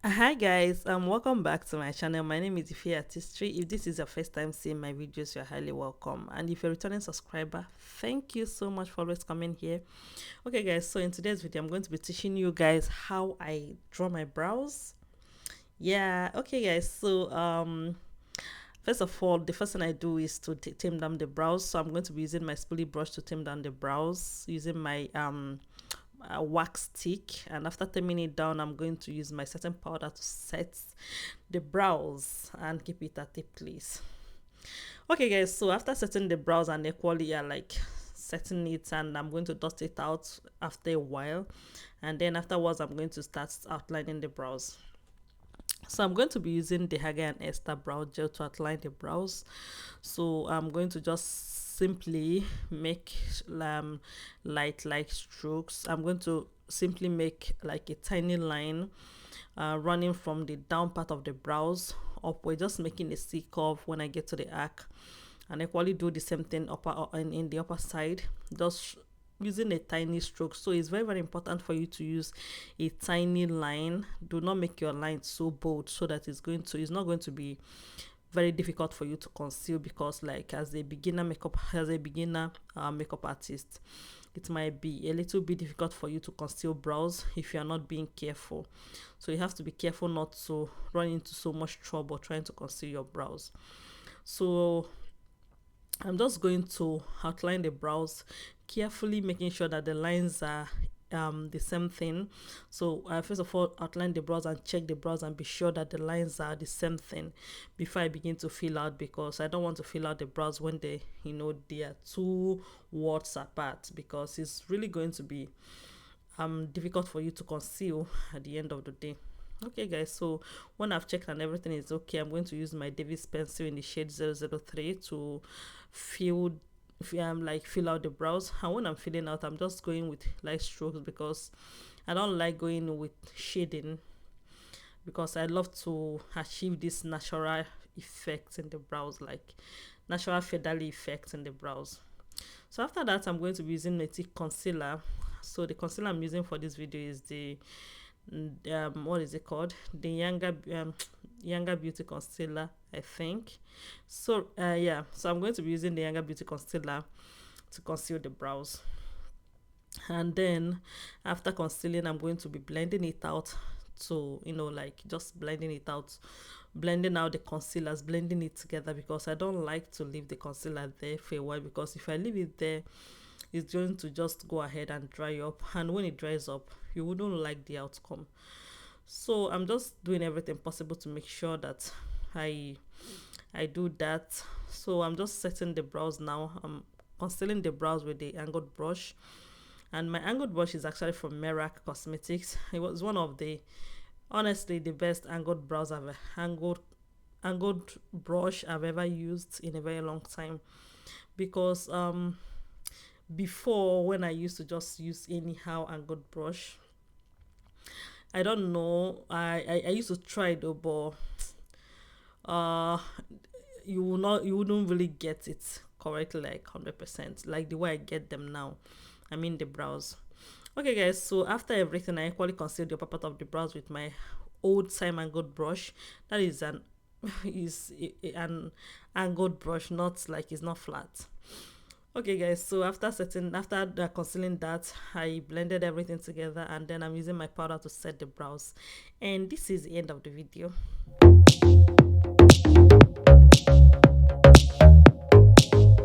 Hi guys, welcome back to my channel. My name is Ife Artistry. If this is your first time seeing my videos, you're highly welcome. And if you're a returning subscriber, thank you so much for always coming here. Okay guys, so in today's video, I'm going to be teaching you guys how I draw my brows. Yeah, okay guys, so first of all, the first thing I do is to tame down the brows. So I'm going to be using my spoolie brush to tame down the brows, using my wax stick, and after taming it down, I'm going to use my setting powder to set the brows and keep it at a place. Okay guys, so after setting the brows and equally like setting it, and I'm going to dust it out after a while, and then afterwards I'm going to start outlining the brows. So I'm going to be using the Hager and Esther brow gel to outline the brows. So I'm going to just simply make light strokes. I'm going to simply make like a tiny line running from the down part of the brows upward, just making a C curve when I get to the arc, and equally do the same thing upper in the upper side, just using a tiny stroke. So it's very important for you to use a tiny line. Do not make your line so bold so that it's not going to be very difficult for you to conceal, because like as a beginner makeup artist, it might be a little bit difficult for you to conceal brows if you are not being careful. So you have to be careful not to run into so much trouble trying to conceal your brows. So I'm just going to outline the brows carefully, making sure that the lines are the same thing. So first of all, outline the brows and check the brows and be sure that the lines are the same thing before I begin to fill out, because I don't want to fill out the brows when they are two words apart, because it's really going to be difficult for you to conceal at the end of the day. Okay guys, so when I've checked and everything is okay, I'm going to use my Davis pencil in the shade 003 to fill fill out the brows. And when I'm filling out, I'm just going with light strokes, because I don't like going with shading, because I love to achieve this natural effect in the brows, like natural feathery effect in the brows. So after that, I'm going to be using a thick concealer. So the concealer I'm using for this video is the what is it called, the Yanga Beauty Concealer, I think. So yeah, so I'm going to be using the Yanga Beauty Concealer to conceal the brows. And then after concealing, I'm going to be blending it out, to like just blending out the concealers, blending it together, because I don't like to leave the concealer there for a while, because if I leave it there, it's going to just go ahead and dry up, and when it dries up, you wouldn't like the outcome. So I'm just doing everything possible to make sure that I I do that. So I'm just setting the brows now. I'm concealing the brows with the angled brush, and my angled brush is actually from Merak Cosmetics. It was one of the honestly the best angled brush I've ever used in a very long time, because before, when I used to just use anyhow angled brush, I don't know, I used to try though, but uh you wouldn't really get it correctly, like 100%, like the way I get them now. I mean the brows. Okay guys, so after everything, I equally concealed the upper part of the brows with my old time angled brush. That is an angled brush, not like it's not flat. Okay guys, so after concealing that, I blended everything together, and then I'm using my powder to set the brows, and this is the end of the video.